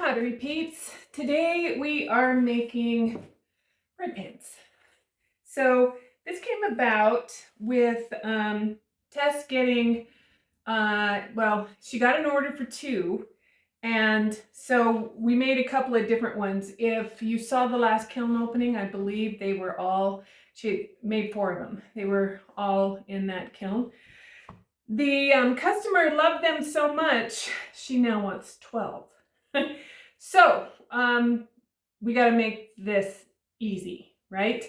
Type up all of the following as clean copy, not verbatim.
Pottery peeps. Today we are making red pants. So this came about with Tess getting, she got an order for 2. And so we made a couple of different ones. If you saw the last kiln opening, I believe they were all, she made 4 of them. They were all in that kiln. The customer loved them so much, she now wants 12. So we got to make this easy, right?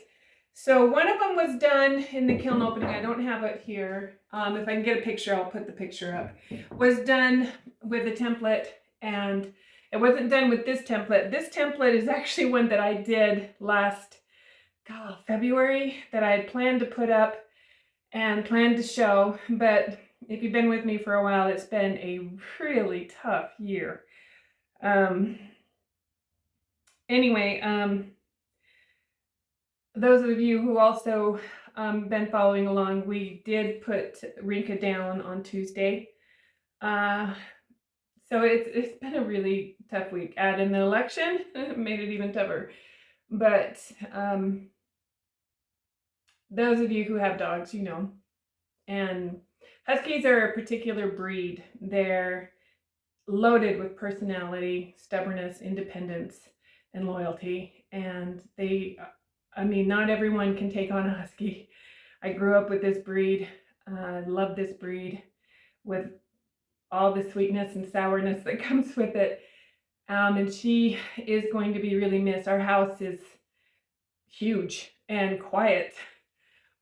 So one of them was done in the kiln opening. I don't have it here. If I can get a picture, I'll put the picture up. Was done with a template, and it wasn't done with this template. This template is actually one that I did last February that I had planned to put up and planned to show, but if you've been with me for a while, it's been a really tough year. Anyway, those of you who also been following along, we did put Rinka down on Tuesday. So it's been a really tough week. Add in the election, made it even tougher. But those of you who have dogs, you know. And Huskies are a particular breed. They're loaded with personality, stubbornness, independence, and loyalty. And not everyone can take on a Husky. I grew up with this breed. Love this breed with all the sweetness and sourness that comes with it. And she is going to be really missed. Our house is huge and quiet.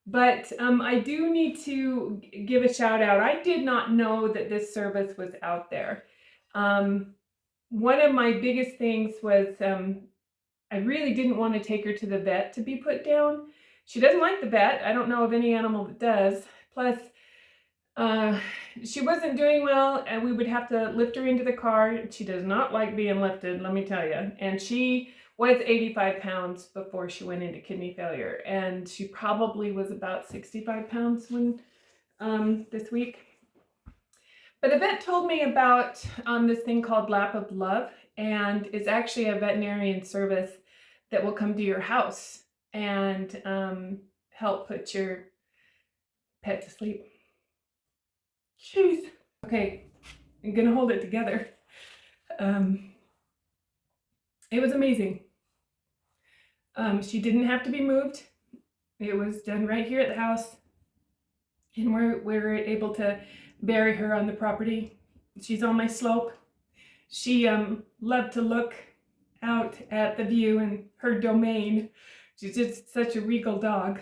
But I do need to give a shout out. I did not know that this service was out there. One of my biggest things was I really didn't want to take her to the vet to be put down. She doesn't like the vet. I don't know of any animal that does. Plus, she wasn't doing well, and we would have to lift her into the car. She does not like being lifted, let me tell you. And she was 85 pounds before she went into kidney failure, and she probably was about 65 pounds when this week. But the vet told me about this thing called Lap of Love, and it's actually a veterinarian service that will come to your house and help put your pet to sleep. Jeez. Okay, I'm gonna hold it together. It was amazing. She didn't have to be moved. It was done right here at the house, and we're able to bury her on the property. She's on my slope. She loved to look out at the view in her domain. She's just such a regal dog.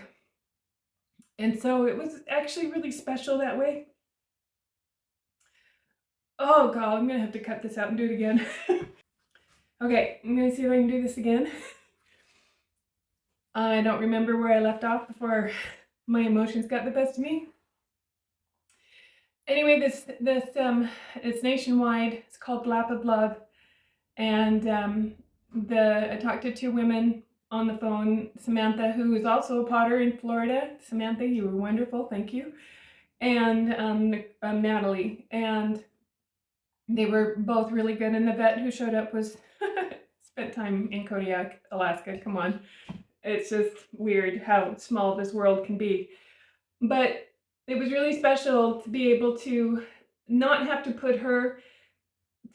And so it was actually really special that way. Oh God, I'm gonna have to cut this out and do it again. Okay, I'm gonna see if I can do this again. I don't remember where I left off before my emotions got the best of me. Anyway, this it's nationwide. It's called Lap of Love, and I talked to 2 women on the phone. Samantha, who is also a potter in Florida. Samantha, you were wonderful, thank you. And Natalie, and they were both really good. And the vet who showed up was spent time in Kodiak, Alaska. Come on, it's just weird how small this world can be. But it was really special to be able to not have to put her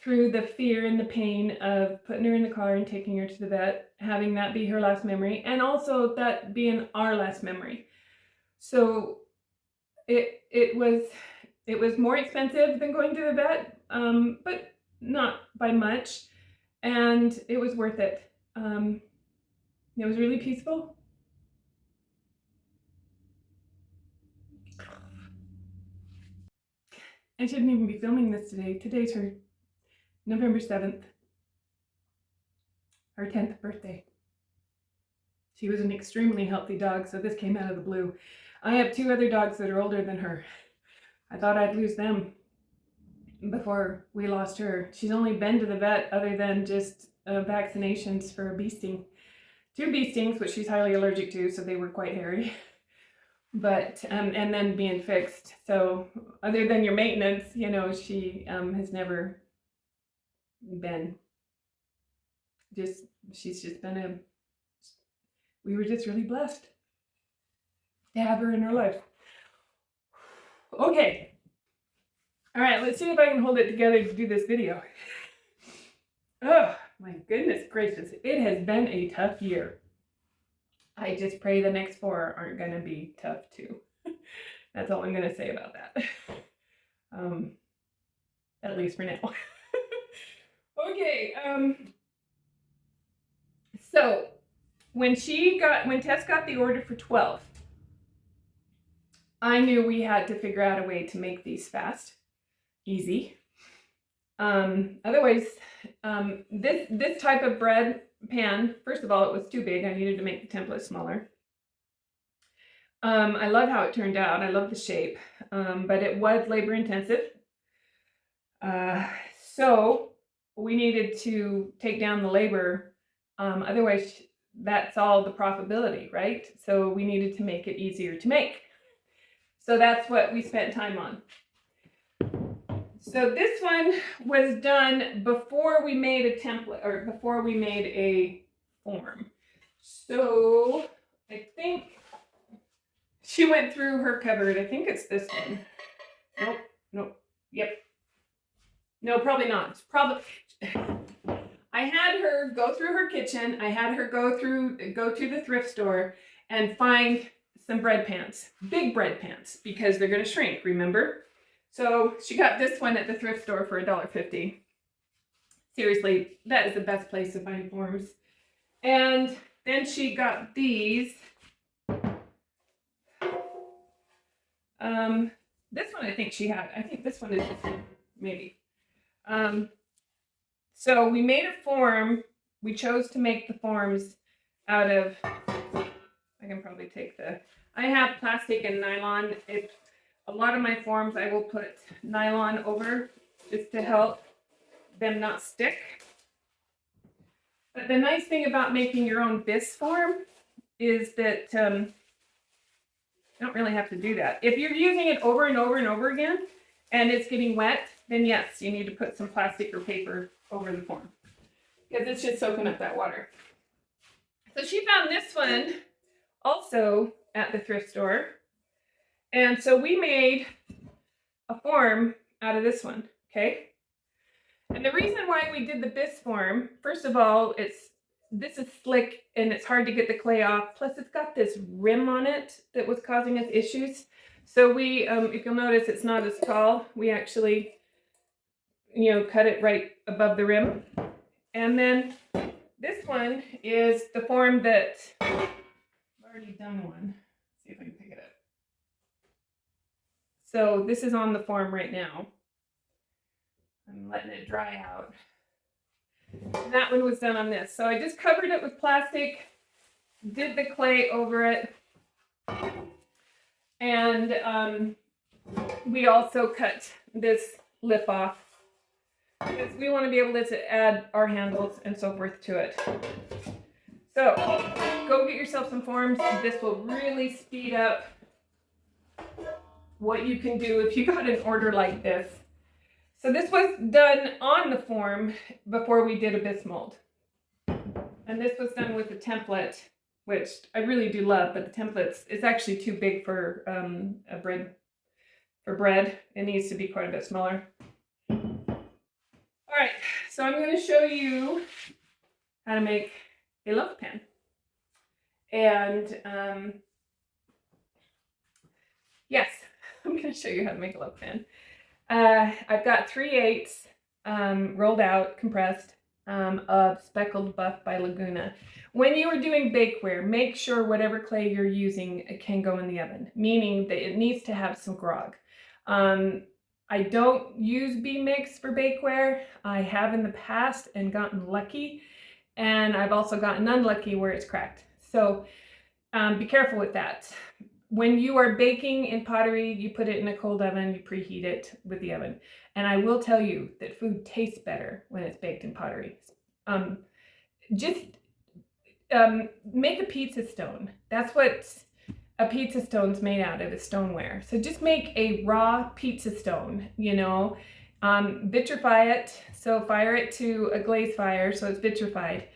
through the fear and the pain of putting her in the car and taking her to the vet, having that be her last memory, and also that being our last memory. So it was more expensive than going to the vet, but not by much, and it was worth it. It was really peaceful. I shouldn't even be filming this today. Today's her November 7th, her 10th birthday. She was an extremely healthy dog, so this came out of the blue. I have 2 other dogs that are older than her. I thought I'd lose them before we lost her. She's only been to the vet other than just vaccinations for a bee sting. 2 bee stings, which she's highly allergic to, so they were quite hairy. But, and then being fixed. So other than your maintenance, you know, she has never been She's just been we were just really blessed to have her in our life. Okay. All right, let's see if I can hold it together to do this video. Oh, my goodness gracious. It has been a tough year. I just pray the next 4 aren't going to be tough too. That's all I'm going to say about that. At least for now. Okay. So when Tess got the order for 12, I knew we had to figure out a way to make these fast, easy. Otherwise, this type of bread pan, first of all, it was too big. I needed to make the template smaller. I love how it turned out. I love the shape, but it was labor intensive. So we needed to take down the labor. Otherwise, that's all the profitability, right? So we needed to make it easier to make. So that's what we spent time on. So this one was done before we made a template, or before we made a form. So I think she went through her cupboard. I think it's this one. Nope. Yep. No, probably not. It's probably. I had her go through her kitchen. I had her go to the thrift store and find some bread pans, big bread pans, because they're going to shrink, remember? So she got this one at the thrift store for $1.50. Seriously, that is the best place to find forms. And then she got these. This one I think she had. I think this one is this one, maybe. So we made a form. We chose to make the forms out of, I can probably take I have plastic and nylon. A lot of my forms I will put nylon over just to help them not stick. But the nice thing about making your own Bisque form is that you don't really have to do that. If you're using it over and over and over again and it's getting wet, then yes, you need to put some plastic or paper over the form because it's just soaking up that water. So she found this one also at the thrift store. And so we made a form out of this one, okay? And the reason why we did the Bisque form, first of all, this is slick and it's hard to get the clay off. Plus it's got this rim on it that was causing us issues. So we, if you'll notice, it's not as tall. We actually, cut it right above the rim. And then this one is the form that, I've already done one. Let's see if I can pick it up. So this is on the form right now. I'm letting it dry out. And that one was done on this. So I just covered it with plastic, did the clay over it, and we also cut this lip off because we want to be able to add our handles and so forth to it. So go get yourself some forms. This will really speed up what you can do if you got an order like this. So this was done on the form before we did a Bisque mold. And this was done with a template, which I really do love, but the template's it's actually too big for bread. It needs to be quite a bit smaller. All right, so I'm going to show you how to make a loaf pan. And yes, I'm going to show you how to make a loaf pan. I've got 3/8 rolled out, compressed, of speckled buff by Laguna. When you are doing bakeware, make sure whatever clay you're using can go in the oven, meaning that it needs to have some grog. I don't use B-mix for bakeware. I have in the past and gotten lucky, and I've also gotten unlucky where it's cracked. So be careful with that. When you are baking in pottery, you put it in a cold oven, you preheat it with the oven. And I will tell you that food tastes better when it's baked in pottery. Make a pizza stone. That's what a pizza stone's made out of, is stoneware. So just make a raw pizza stone, Vitrify it, so fire it to a glaze fire so it's vitrified.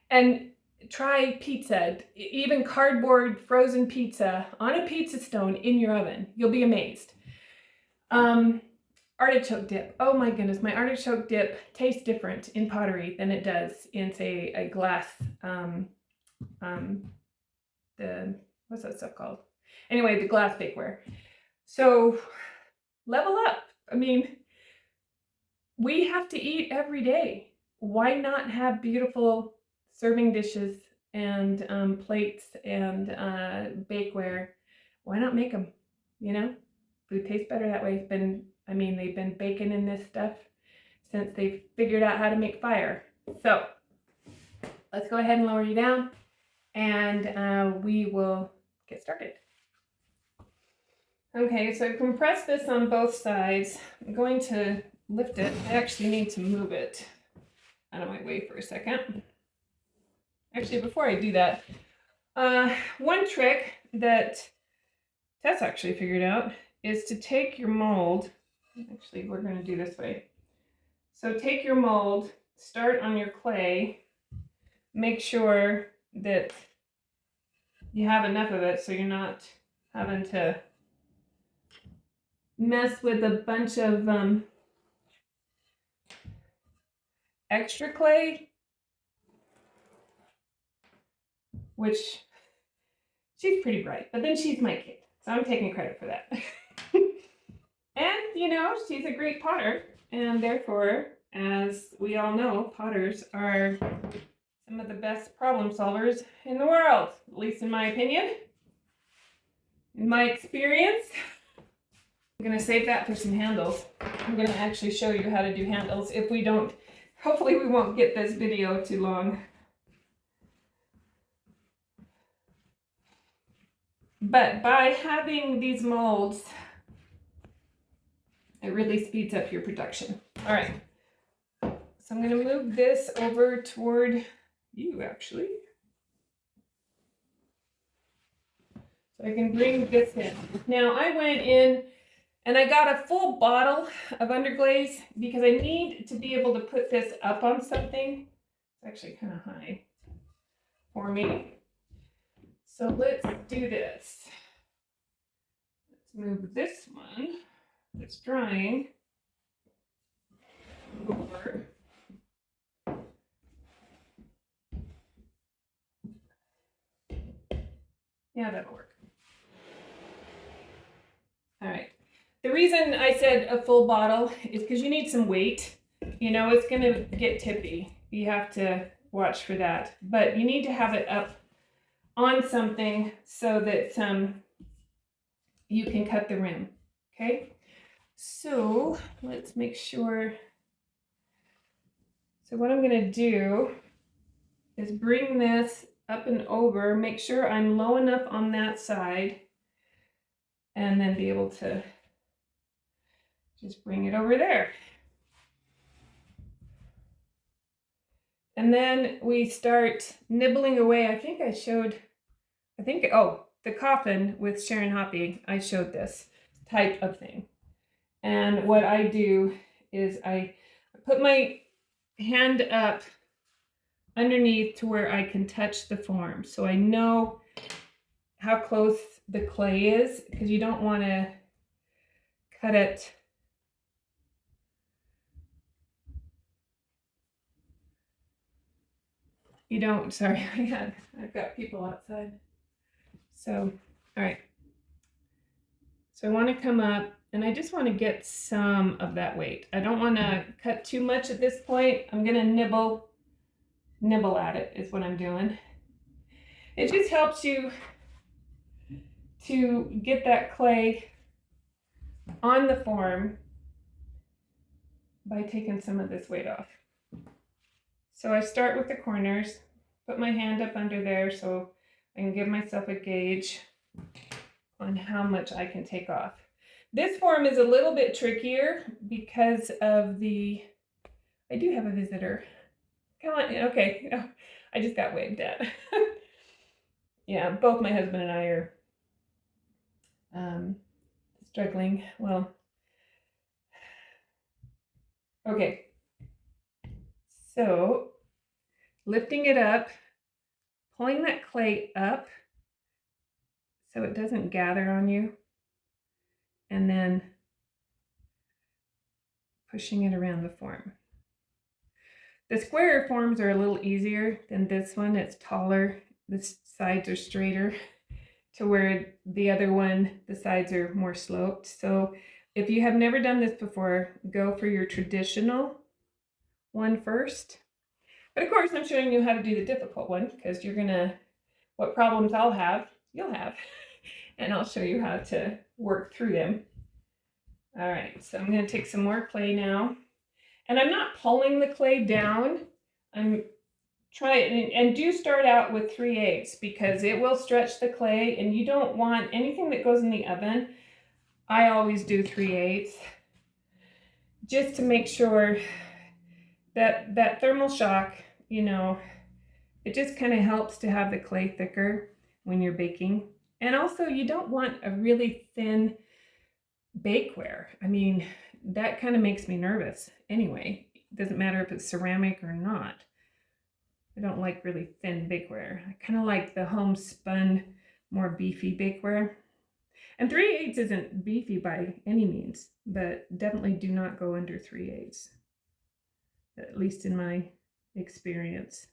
And try pizza, even cardboard frozen pizza on a pizza stone in your oven. You'll be amazed. Artichoke dip. Oh my goodness, my artichoke dip tastes different in pottery than it does in, say, a glass, what's that stuff called? Anyway, the glass bakeware. So level up. I mean, we have to eat every day. Why not have beautiful serving dishes and plates and bakeware? Why not make them? You know, food tastes better that way. They've been baking in this stuff since they figured out how to make fire. So let's go ahead and lower you down, and we will get started. Okay, so I compressed this on both sides. I'm going to lift it. I actually need to move it out of my way for a second. Actually, before I do that, one trick that Tess actually figured out is to take your mold. Actually, we're going to do this way. So take your mold, start on your clay, make sure that you have enough of it so you're not having to mess with a bunch of extra clay, which she's pretty bright, but then she's my kid, so I'm taking credit for that. And, you know, she's a great potter, and therefore, as we all know, potters are some of the best problem solvers in the world, at least in my opinion, in my experience. I'm going to save that for some handles. I'm going to actually show you how to do handles if we don't, hopefully we won't get this video too long. But by having these molds, it really speeds up your production. All right, so I'm going to move this over toward you, actually. So I can bring this in. Now I went in and I got a full bottle of underglaze because I need to be able to put this up on something. It's actually kind of high for me. So let's do this. Let's move this one that's drying over. Yeah, that'll work. All right. The reason I said a full bottle is because you need some weight. You know, it's going to get tippy. You have to watch for that. But you need to have it up on something so that you can cut the rim. Okay? So let's make sure. So what I'm going to do is bring this up and over, make sure I'm low enough on that side, and then be able to just bring it over there. And then we start nibbling away. The coffin with Sharon Hoppy, I showed this type of thing. And what I do is I put my hand up underneath to where I can touch the form. So I know how close the clay is, because you don't want to cut it sorry, I've got people outside. So, all right. So I want to come up and I just want to get some of that weight. I don't want to cut too much at this point. I'm going to nibble at it is what I'm doing. It just helps you to get that clay on the form by taking some of this weight off. So I start with the corners, put my hand up under there so I can give myself a gauge on how much I can take off. This form is a little bit trickier because of I do have a visitor. Come on, okay, I just got waved at. Yeah, both my husband and I are struggling. Well, Okay, so lifting it up, pulling that clay up so it doesn't gather on you, and then pushing it around the form. The square forms are a little easier than this one. It's taller, the sides are straighter, to where the other one, the sides are more sloped. So if you have never done this before, go for your traditional one first. But of course, I'm showing you how to do the difficult one because you're gonna, what problems I'll have, you'll have. And I'll show you how to work through them. All right, so I'm gonna take some more clay now. And I'm not pulling the clay down. I'm trying, and do start out with 3/8 because it will stretch the clay and you don't want anything that goes in the oven. I always do 3/8 just to make sure that that thermal shock, you know, it just kind of helps to have the clay thicker when you're baking. And also you don't want a really thin bakeware. I mean, that kind of makes me nervous anyway. It doesn't matter if it's ceramic or not. I don't like really thin bakeware. I kind of like the homespun, more beefy bakeware. And 3/8 isn't beefy by any means, but definitely do not go under 3/8, at least in my experience.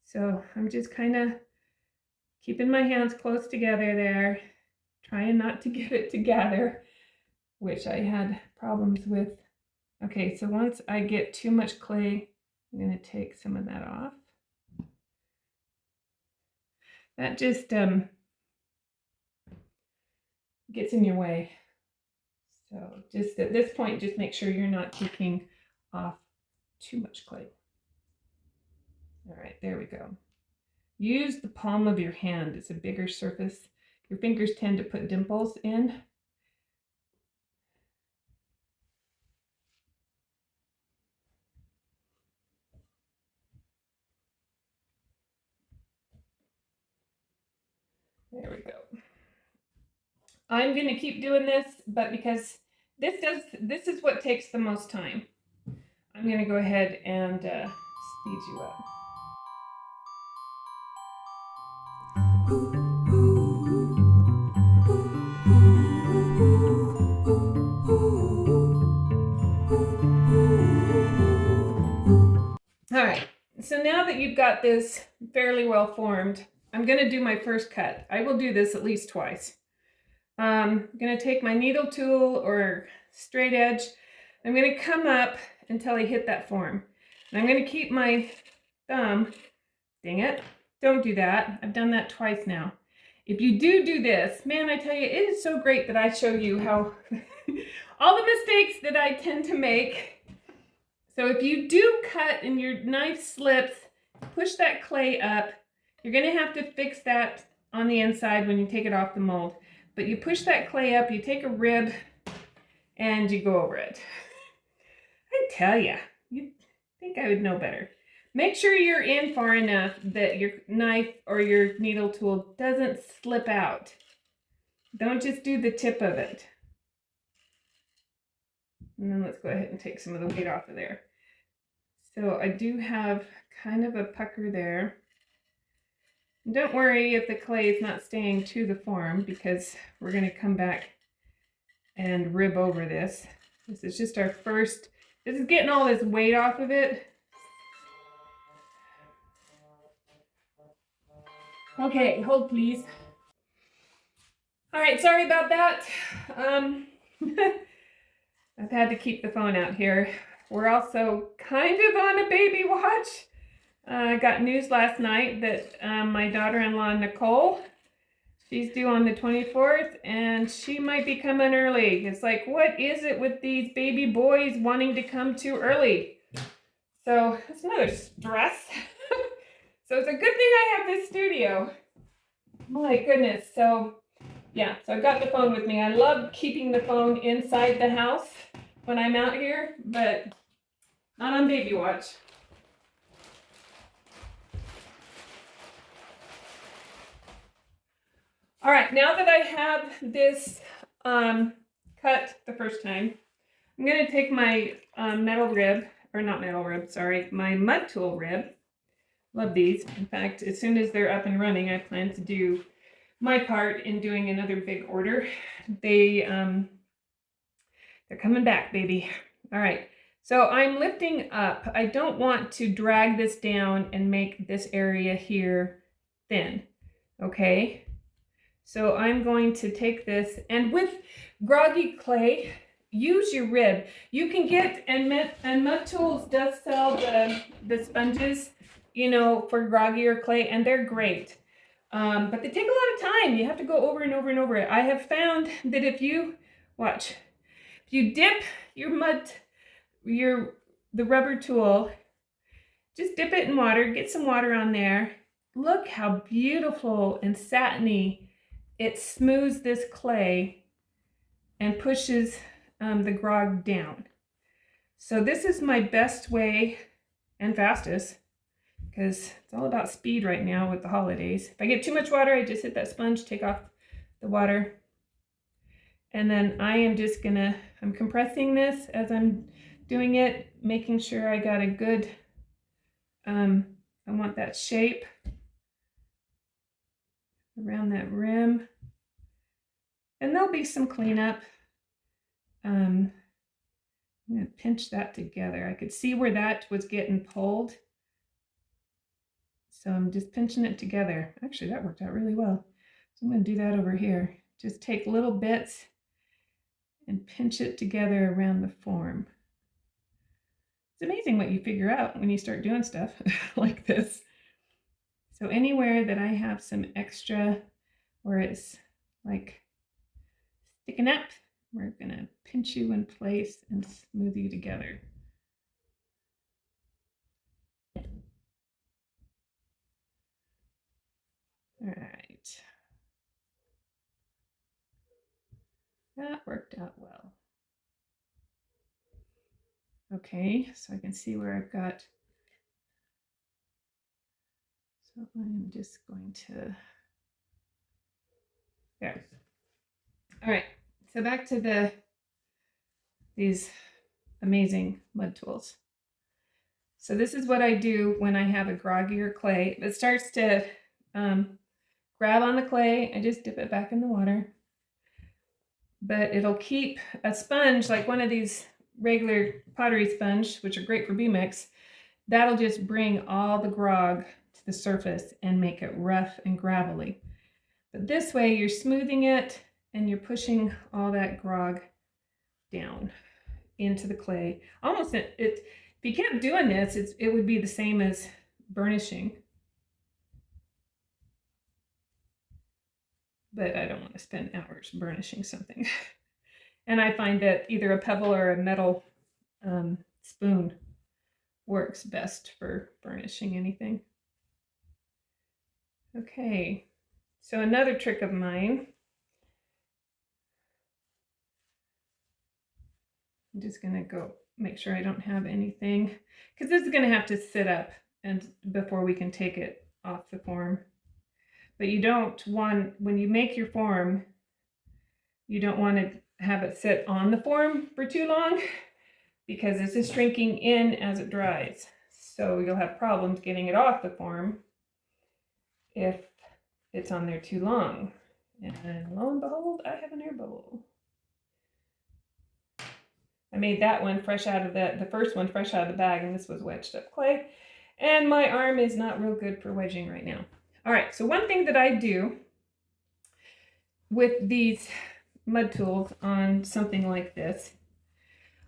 So I'm just kind of keeping my hands close together there, trying not to get it together, which I had problems with. Okay, so once I get too much clay, I'm going to take some of that off. That just gets in your way. So just at this point, just make sure you're not taking off too much clay. All right, there we go. Use the palm of your hand. It's a bigger surface. Your fingers tend to put dimples in. There we go. I'm going to keep doing this, but because this is what takes the most time, I'm going to go ahead and speed you up. All right, so now that you've got this fairly well formed, I'm going to do my first cut. I will do this at least twice. I'm going to take my needle tool or straight edge. I'm going to come up until I hit that form. And I'm going to keep my thumb, dang it, don't do that. I've done that twice now. If you do this, man, I tell you, it is so great that I show you how all the mistakes that I tend to make. So if you do cut and your knife slips, push that clay up. You're going to have to fix that on the inside when you take it off the mold. But you push that clay up, you take a rib, and you go over it. I tell you, you'd think I would know better. Make sure you're in far enough that your knife or your needle tool doesn't slip out. Don't just do the tip of it. And then let's go ahead and take some of the weight off of there. So I do have kind of a pucker there. Don't worry if the clay is not staying to the form because we're going to come back and rib over this. This is just our first, this is getting all this weight off of it. Okay, hold please. All right, sorry about that. I've had to keep the phone out here. We're also kind of on a baby watch. I got news last night that my daughter-in-law, Nicole, she's due on the 24th, and she might be coming early. It's like, what is it with these baby boys wanting to come too early? So that's another stress. So it's a good thing I have this studio. My goodness. So yeah, so I've got the phone with me. I love keeping the phone inside the house when I'm out here, but not on baby watch. All right, now that I have this cut the first time, I'm I'm going to take my metal rib, or not metal rib, sorry, my mud tool rib. Love these. In fact, as soon as they're up and running, I plan to do my part in doing another big order. They're coming back, baby. All right. So I'm lifting up. I don't want to drag this down and make this area here thin. Okay. So I'm going to take this, and with groggy clay, use your rib. You can get, and Mud Tools does sell the sponges, you know, for groggier clay, and they're great. But they take a lot of time. You have to go over and over and over it. I have found that if you, watch, if you dip the rubber tool, just dip it in water, get some water on there. Look how beautiful and satiny it smooths this clay and pushes the grog down. So this is my best way and fastest, because it's all about speed right now with the holidays. If I get too much water, I just hit that sponge, take off the water. And then I am just gonna, I'm compressing this as I'm doing it, making sure I got a good, I want that shape around that rim. And there'll be some cleanup. I'm gonna pinch that together. I could see where that was getting pulled. So I'm just pinching it together. Actually, that worked out really well. So I'm gonna do that over here. Just take little bits and pinch it together around the form. It's amazing what you figure out when you start doing stuff like this. So anywhere that I have some extra where it's like sticking up, we're gonna pinch you in place and smooth you together. All right. That worked out well. Okay, so I can see where I've got. So I'm just going to, there. All right, so back to these amazing mud tools. So this is what I do when I have a groggier clay. If it starts to grab on the clay, I just dip it back in the water. But it'll keep a sponge, like one of these regular pottery sponge, which are great for B-mix, that'll just bring all the grog to the surface and make it rough and gravelly. But this way you're smoothing it and you're pushing all that grog down into the clay. Almost if you kept doing this, it would be the same as burnishing. But I don't want to spend hours burnishing something. And I find that either a pebble or a metal spoon works best for burnishing anything. Okay, so another trick of mine, I'm just gonna go make sure I don't have anything, because this is gonna have to sit up and before we can take it off the form. But you don't want, when you make your form, you don't want to have it sit on the form for too long, because this is shrinking in as it dries. So you'll have problems getting it off the form if it's on there too long. And lo and behold, I have an air bubble. I made that one fresh out of the first one fresh out of the bag, and this was wedged up clay. And my arm is not real good for wedging right now. All right, so one thing that I do with these mud tools on something like this,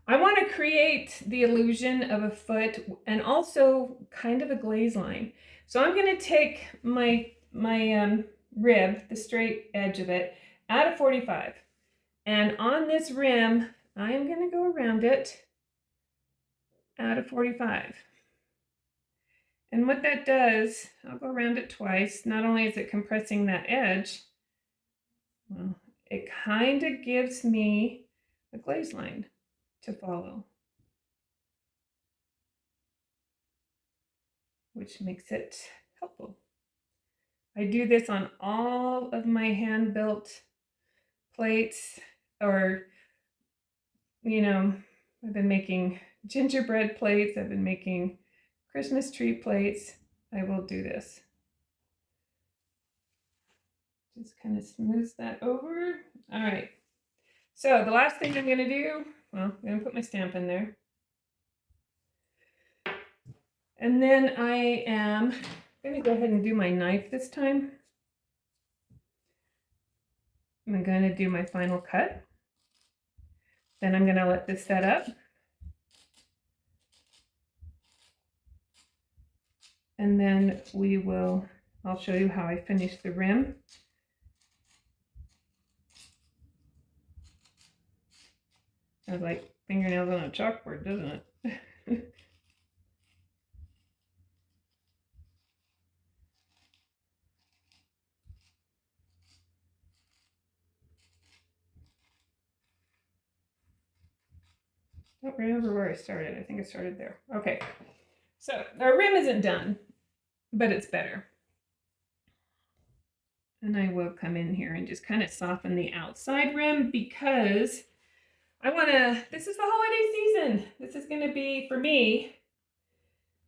I want to create the illusion of a foot and also kind of a glaze line. So I'm going to take my rib, the straight edge of it, at a 45. And on this rim, I am going to go around it at a 45. And what that does, I'll go around it twice. Not only is it compressing that edge, well, it kind of gives me a glaze line to follow, which makes it helpful. I do this on all of my hand-built plates, or, you know, I've been making gingerbread plates. I've been making Christmas tree plates. I will do this. Just kind of smooths that over. All right. So the last thing I'm going to do, well, I'm going to put my stamp in there. And then I am going to go ahead and do my knife this time. I'm going to do my final cut. Then I'm going to let this set up. And then I'll show you how I finish the rim. Sounds like fingernails on a chalkboard, doesn't it? Don't remember where I started. I think I started there. Okay, so our rim isn't done, but it's better. And I will come in here and just kind of soften the outside rim because this is the holiday season. This is going to be, for me,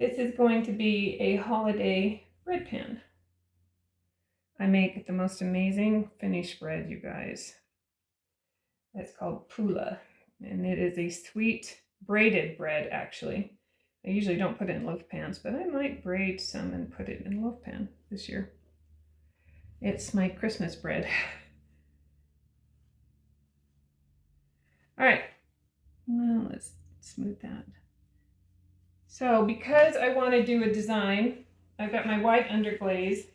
this is going to be a holiday bread pan. I make the most amazing finished bread, you guys. It's called pula, and it is a sweet braided bread, actually. I usually don't put it in loaf pans, but I might braid some and put it in a loaf pan this year. It's my Christmas bread. All right, well, let's smooth that. So because I want to do a design, I've got my white underglaze,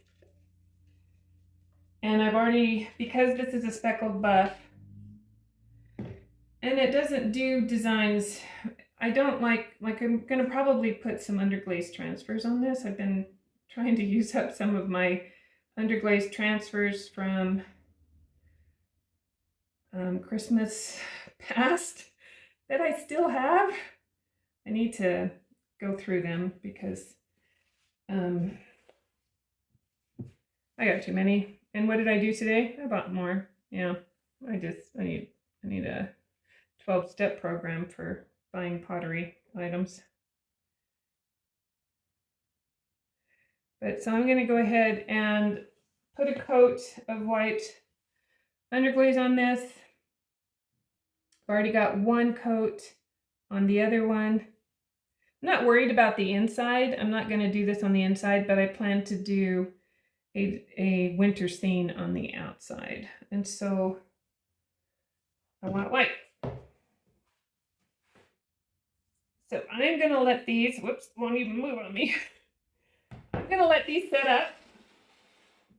and because this is a speckled buff, and it doesn't do designs, I don't like I'm going to probably put some underglaze transfers on this. I've been trying to use up some of my underglaze transfers from Christmas past that I still have. I need to go through them because I got too many. And what did I do today? I bought more. Yeah, I need a 12-step program for buying pottery items. But so I'm going to go ahead and put a coat of white underglaze on this. I've already got one coat on the other one. I'm not worried about the inside. I'm not going to do this on the inside, but I plan to do a winter scene on the outside. And so I want white. So I'm going to let these, whoops, won't even move on me. I'm going to let these set up.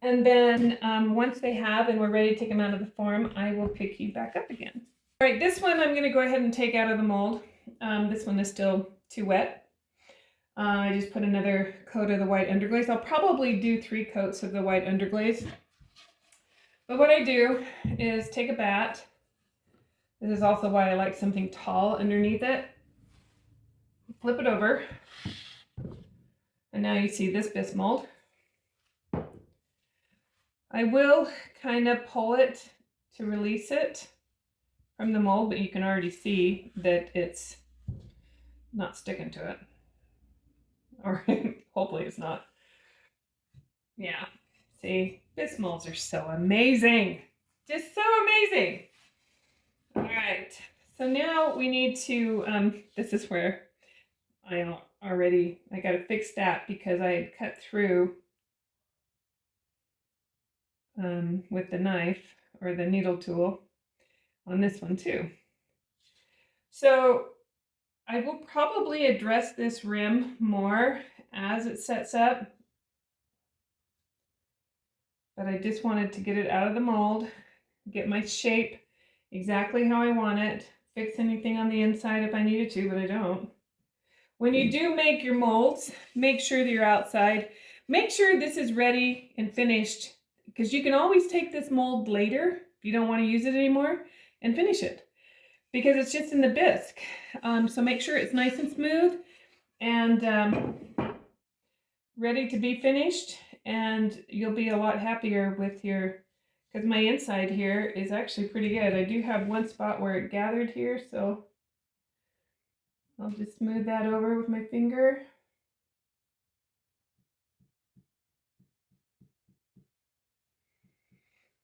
And then once they have and we're ready to take them out of the form, I will pick you back up again. All right, this one I'm going to go ahead and take out of the mold. This one is still too wet. I just put another coat of the white underglaze. I'll probably do 3 coats of the white underglaze. But what I do is take a bat. This is also why I like something tall underneath it. Flip it over. And now you see this bisque mold. I will kind of pull it to release it from the mold, but you can already see that it's not sticking to it. Or hopefully it's not. Yeah, see, bisque molds are so amazing. Just so amazing. All right, so now we need to, this is where I got to fix that because I had cut through with the knife or the needle tool on this one too. So I will probably address this rim more as it sets up, but I just wanted to get it out of the mold, get my shape exactly how I want it, fix anything on the inside if I needed to, but I don't. When you do make your molds, make sure that you're outside. Make sure this is ready and finished, because you can always take this mold later if you don't want to use it anymore and finish it, because it's just in the bisque. So make sure it's nice and smooth and ready to be finished, and you'll be a lot happier with your, because my inside here is actually pretty good. I do have one spot where it gathered here, so I'll just smooth that over with my finger.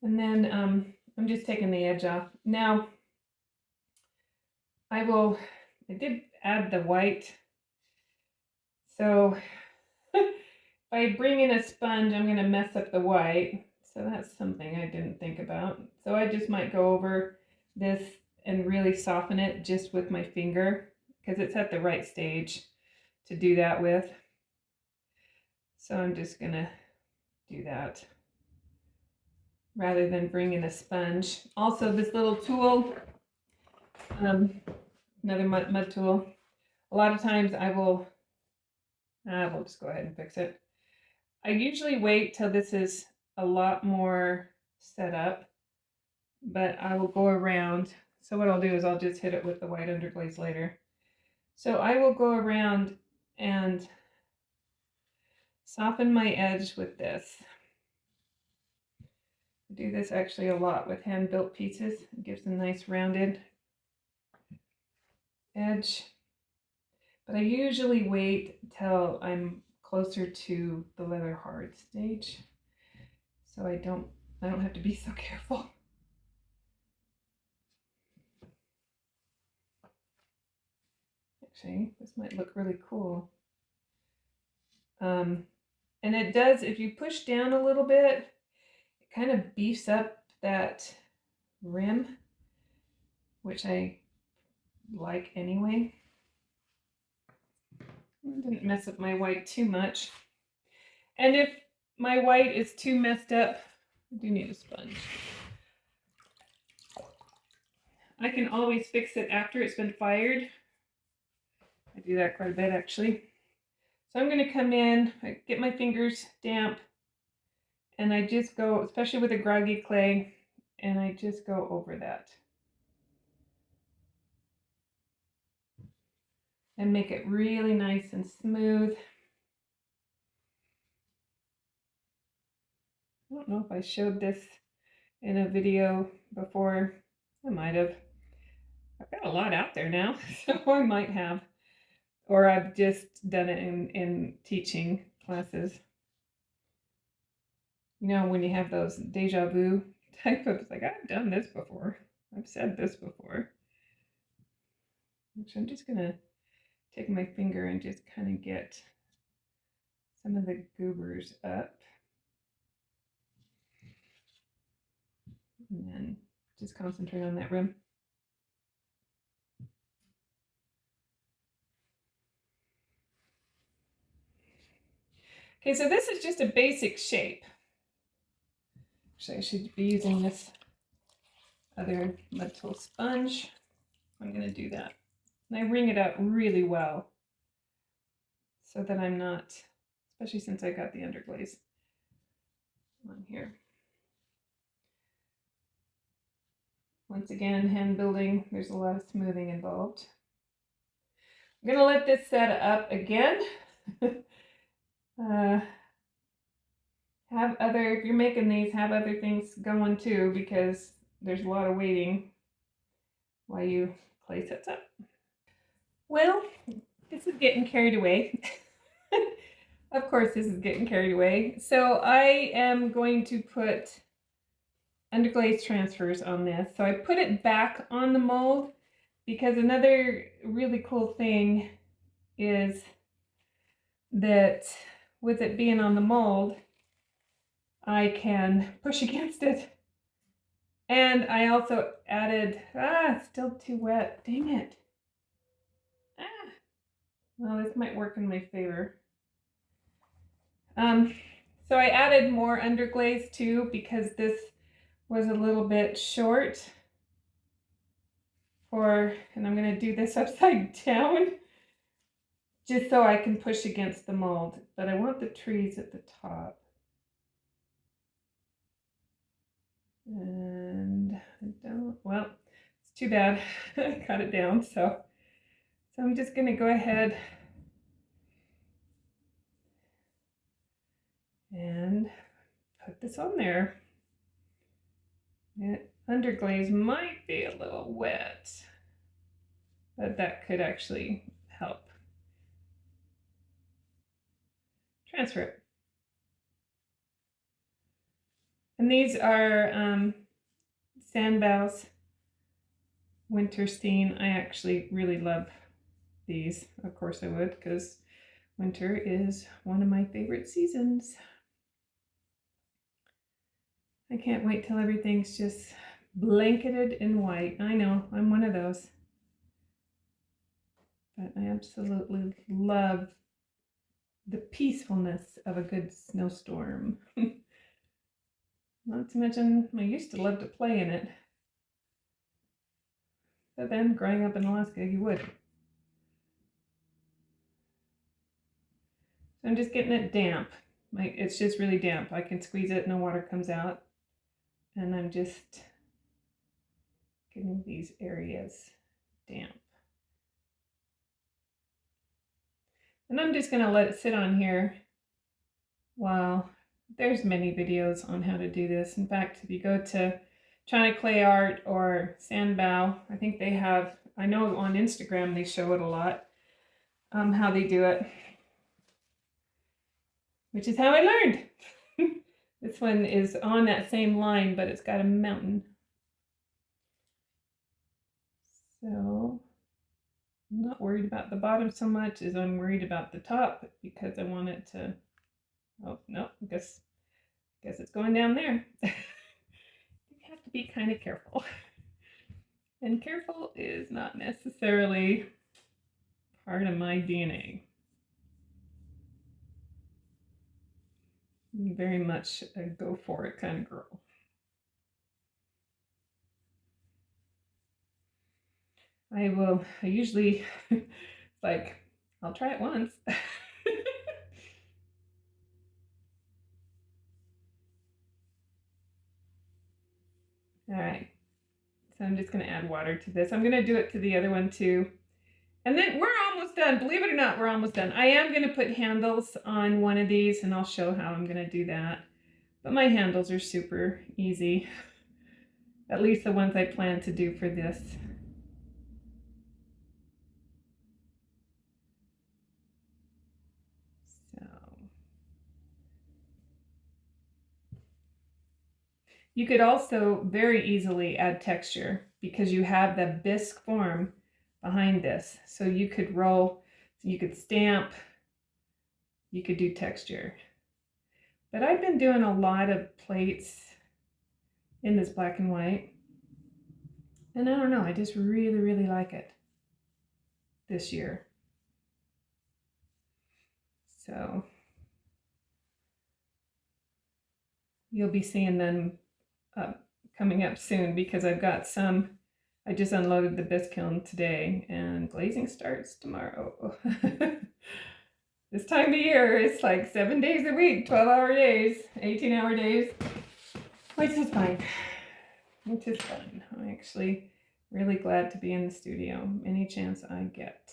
And then I'm just taking the edge off. Now, I did add the white. So if I bring in a sponge, I'm going to mess up the white. So that's something I didn't think about. So I just might go over this and really soften it just with my finger because it's at the right stage to do that with. So I'm just going to do that rather than bring in a sponge. Also, this little tool, another mud tool, a lot of times we'll just go ahead and fix it. I usually wait till this is a lot more set up, but I will go around. So what I'll do is I'll just hit it with the white underglaze later. So I will go around and soften my edge with this. I do this actually a lot with hand-built pieces. It gives a nice rounded edge. But I usually wait till I'm closer to the leather hard stage, so I don't have to be so careful. Actually, this might look really cool. And it does, if you push down a little bit, it kind of beefs up that rim, which I like anyway. I didn't mess up my white too much. And if my white is too messed up, I do need a sponge. I can always fix it after it's been fired. I do that quite a bit actually. So I'm going to come in, I get my fingers damp, and I just go, especially with a groggy clay, and I just go over that. And make it really nice and smooth. I don't know if I showed this in a video before. I might have. I've got a lot out there now, so I might have. Or I've just done it in teaching classes. You know, when you have those deja vu type of, like, I've done this before. I've said this before. Which I'm just going to take my finger and just kind of get some of the goobers up. And then just concentrate on that rim. Okay, so this is just a basic shape. Actually, I should be using this other mud tool sponge. I'm going to do that. And I wring it out really well so that I'm not, especially since I got the underglaze on here. Once again, hand building, there's a lot of smoothing involved. I'm going to let this set up again. If you're making these, have other things going too, because there's a lot of waiting while you clay sets up. Well, this is getting carried away. Of course, this is getting carried away. So I am going to put underglaze transfers on this. So I put it back on the mold because another really cool thing is that with it being on the mold, I can push against it. And I also added, it's still too wet, dang it. Well, this might work in my favor. So I added more underglaze too because this was a little bit short and I'm going to do this upside down just so I can push against the mold, but I want the trees at the top. And I don't, well, it's too bad. I cut it down, so I'm just going to go ahead and put this on there. The underglaze might be a little wet, but that could actually help transfer it. And these are Sandbow's Winterstein. I actually really love these. Of course I would, because winter is one of my favorite seasons. I can't wait till everything's just blanketed in white. I know, I'm one of those. But I absolutely love the peacefulness of a good snowstorm. Not to mention, I used to love to play in it. But then, growing up in Alaska, you would. So I'm just getting it damp. It's just really damp. I can squeeze it, no water comes out. And I'm just getting these areas damp. And I'm just going to let it sit on here while there's many videos on how to do this. In fact, if you go to China Clay Art or Sandbow, I think they have, I know on Instagram they show it a lot, how they do it, which is how I learned. This one is on that same line, but it's got a mountain. So I'm not worried about the bottom so much as I'm worried about the top, because I want it to, oh no, I guess it's going down there. You have to be kind of careful. And careful is not necessarily part of my DNA. I'm very much a go for it kind of girl. I usually, like, I'll try it once. All right, so I'm just going to add water to this. I'm going to do it to the other one too. And then we're almost done. Believe it or not, we're almost done. I am going to put handles on one of these, and I'll show how I'm going to do that. But my handles are super easy. At least the ones I plan to do for this. So you could also very easily add texture because you have the bisque form behind this. So you could roll, you could stamp, you could do texture. But I've been doing a lot of plates in this black and white. And I don't know, I just really, really like it this year. So you'll be seeing them coming up soon, because I've got some. I just unloaded the bisque kiln today, and glazing starts tomorrow. This time of year, it's like 7 days a week, 12-hour days, 18-hour days, which is fine. Which is fun. I'm actually really glad to be in the studio any chance I get.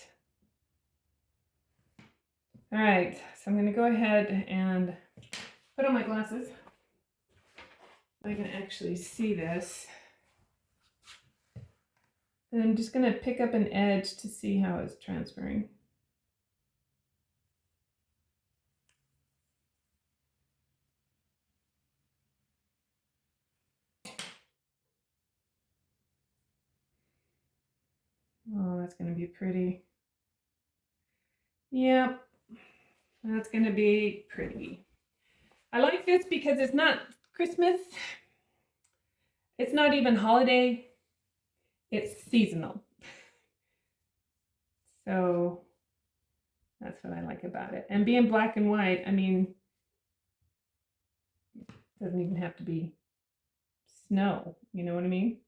All right, so I'm going to go ahead and put on my glasses. I can actually see this. And I'm just going to pick up an edge to see how it's transferring. Oh, that's going to be pretty. Yep, that's going to be pretty. I like this because it's not Christmas. It's not even holiday. It's seasonal. So that's what I like about it. And being black and white, I mean, it doesn't even have to be snow. You know what I mean?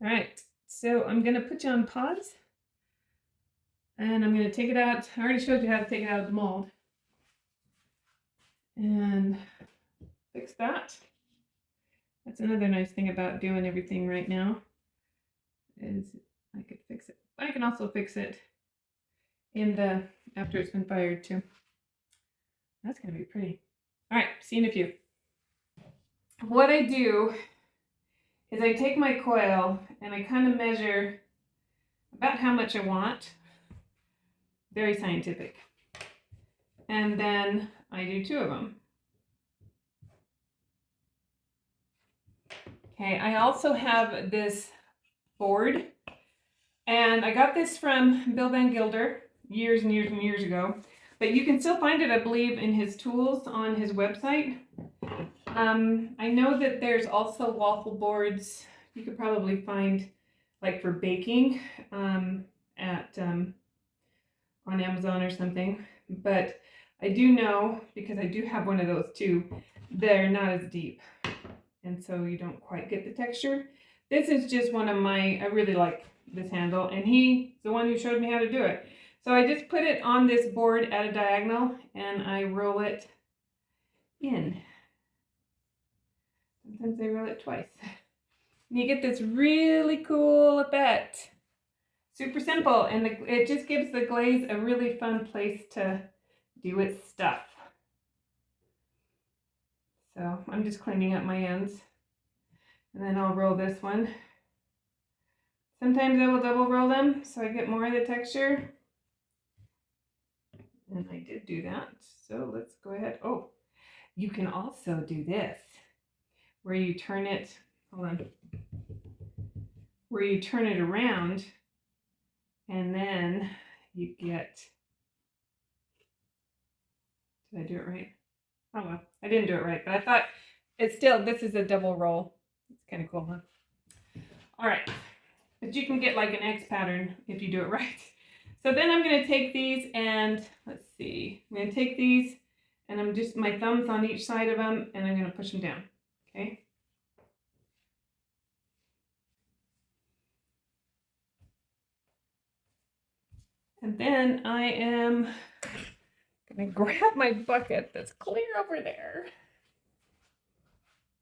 All right, so I'm going to put you on pause. And I'm going to take it out. I already showed you how to take it out of the mold. And fix that. That's another nice thing about doing everything right now, is I could fix it. I can also fix it in the after it's been fired too. That's going to be pretty. All right, see you in a few. What I do is I take my coil and I kind of measure about how much I want. Very scientific. And then I do 2 of them. Okay, I also have this board, and I got this from Bill Van Gilder years and years and years ago, but you can still find it, I believe, in his tools on his website. I know that there's also waffle boards you could probably find like for baking at on Amazon or something, but I do know, because I do have one of those too, they're not as deep, and so you don't quite get the texture. This is just one of my, I really like this handle, and he's the one who showed me how to do it. So I just put it on this board at a diagonal and I roll it in. Sometimes I roll it twice. And you get this really cool effect. Super simple, and it just gives the glaze a really fun place to do its stuff. So I'm just cleaning up my ends, and then I'll roll this one. Sometimes I will double roll them so I get more of the texture. And I did do that, so let's go ahead. Oh, you can also do this, where you turn it, hold on, where you turn it around, and then you get, did I do it right? Oh well, I didn't do it right, but I thought it's still, this is a double roll. It's kind of cool, huh? All right, but you can get like an X pattern if you do it right. So then I'm going to take these and, let's see, I'm going to take these and I'm just, my thumb's on each side of them, and I'm going to push them down, okay? And then I am going to grab my bucket that's clear over there.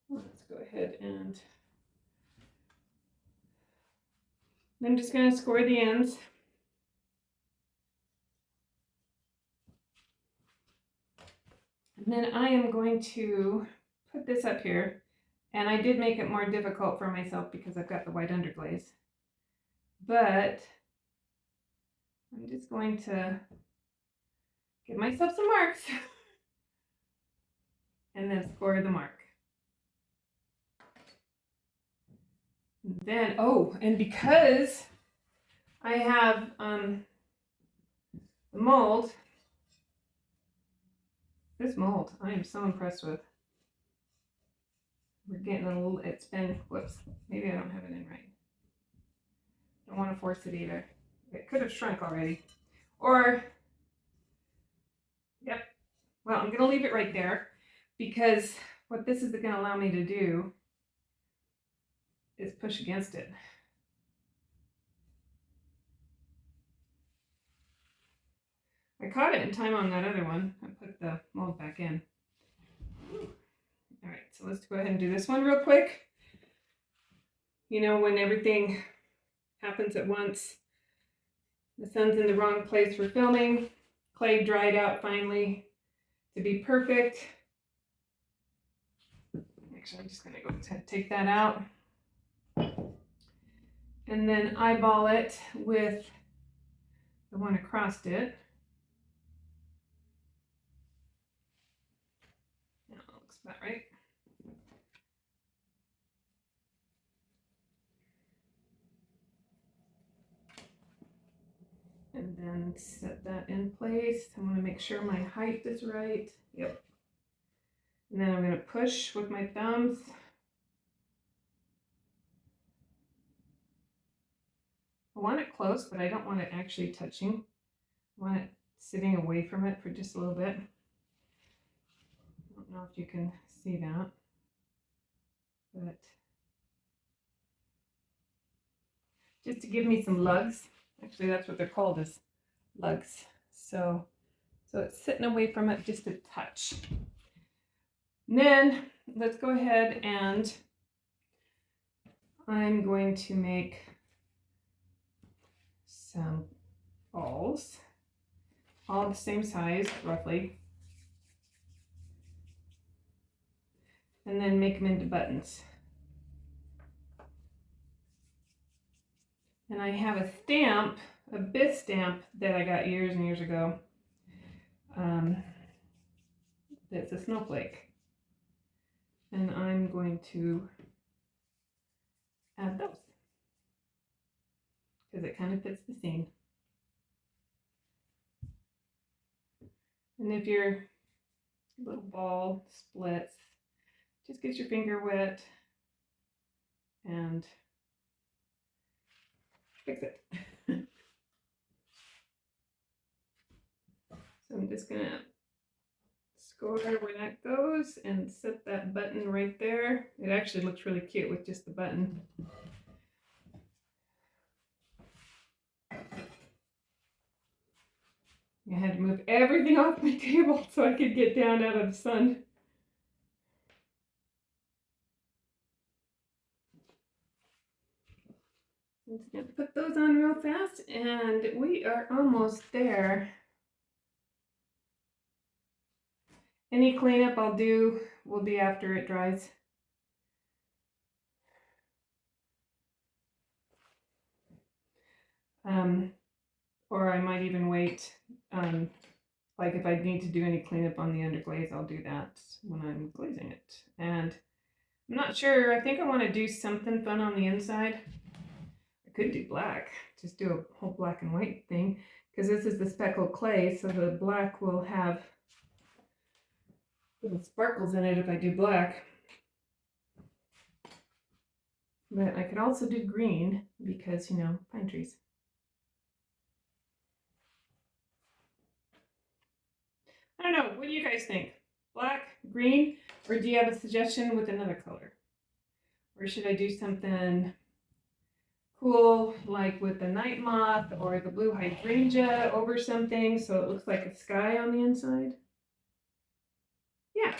Let's go ahead and I'm just going to score the ends. And then I am going to put this up here. And I did make it more difficult for myself because I've got the white underglaze. But I'm just going to give myself some marks and then score the mark. And then, oh, and because I have the mold, this mold I am so impressed with. We're getting a little, it's been, whoops, maybe I don't have it in right. Don't want to force it either. It could have shrunk already. Or, yep, well, I'm going to leave it right there, because what this is going to allow me to do is push against it. I caught it in time on that other one. I put the mold back in. All right, so let's go ahead and do this one real quick. You know, when everything happens at once, the sun's in the wrong place for filming, clay dried out finally to be perfect. Actually, I'm just gonna go ahead and take that out. And then eyeball it with the one across it. Yeah, that looks about right. And then set that in place. I want to make sure my height is right. Yep. And then I'm going to push with my thumbs. I want it close, but I don't want it actually touching. I want it sitting away from it for just a little bit. I don't know if you can see that, but just to give me some lugs. Actually, that's what they're called, is lugs. So it's sitting away from it just a touch. And then let's go ahead and I'm going to make some balls, all the same size roughly, and then make them into buttons. And I have a stamp, a Bisque stamp that I got years and years ago. That's a snowflake. And I'm going to add those because it kind of fits the scene. And if your little ball splits, just get your finger wet and fix it. So I'm just gonna score where that goes and set that button right there. It actually looks really cute with just the button. I had to move everything off my table so I could get down out of the sun. I'm just gonna put those on real fast and we are almost there. Any cleanup I'll do will be after it dries. Or I might even wait. Like if I need to do any cleanup on the underglaze, I'll do that when I'm glazing it. And I'm not sure, I think I want to do something fun on the inside. I could do black, just do a whole black and white thing, because this is the speckled clay, so the black will have little sparkles in it if I do black. But I could also do green because, you know, pine trees. I don't know, what do you guys think? Black, green, or do you have a suggestion with another color? Or should I do something cool like with the night moth or the blue hydrangea over something so it looks like a sky on the inside? Yeah,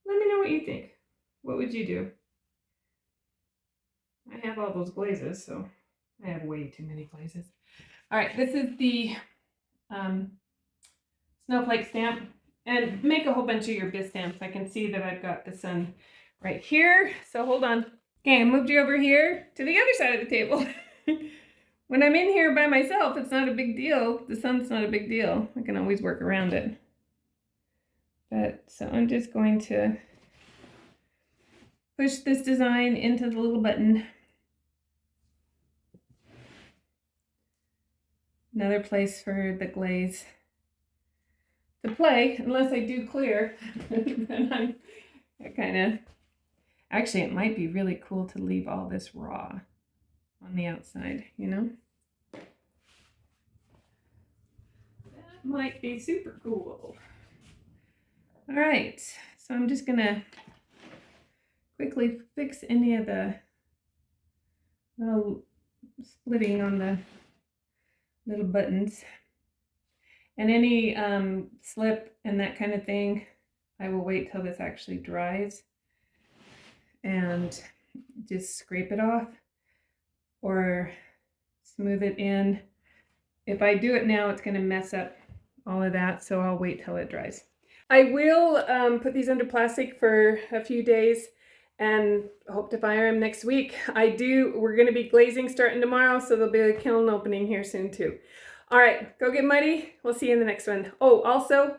let me know what you think. What would you do? I have all those glazes, so I have way too many glazes. All right, this is the snowflake stamp, and make a whole bunch of your Bisque stamps. I can see that I've got the sun right here, so hold on. Okay, I moved you over here to the other side of the table. When I'm in here by myself, it's not a big deal. The sun's not a big deal. I can always work around it. But so I'm just going to push this design into the little button. Another place for the glaze to play, unless I do clear. Then I kind of, actually it might be really cool to leave all this raw on the outside, you know? That might be super cool. All right, so I'm just gonna quickly fix any of the little splitting on the little buttons. And any slip and that kind of thing, I will wait till this actually dries and just scrape it off or smooth it in. If I do it now, it's going to mess up all of that, so I'll wait till it dries. I will put these under plastic for a few days and hope to fire them next week. We're going to be glazing starting tomorrow, so there'll be a kiln opening here soon too. All right, go get muddy. We'll see you in the next one. Oh, also,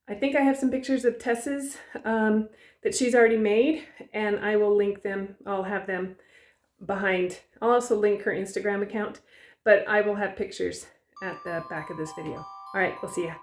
I think I have some pictures of Tess's that she's already made, and I will link them. I'll have them behind. I'll also link her Instagram account, but I will have pictures at the back of this video. All right, we'll see ya.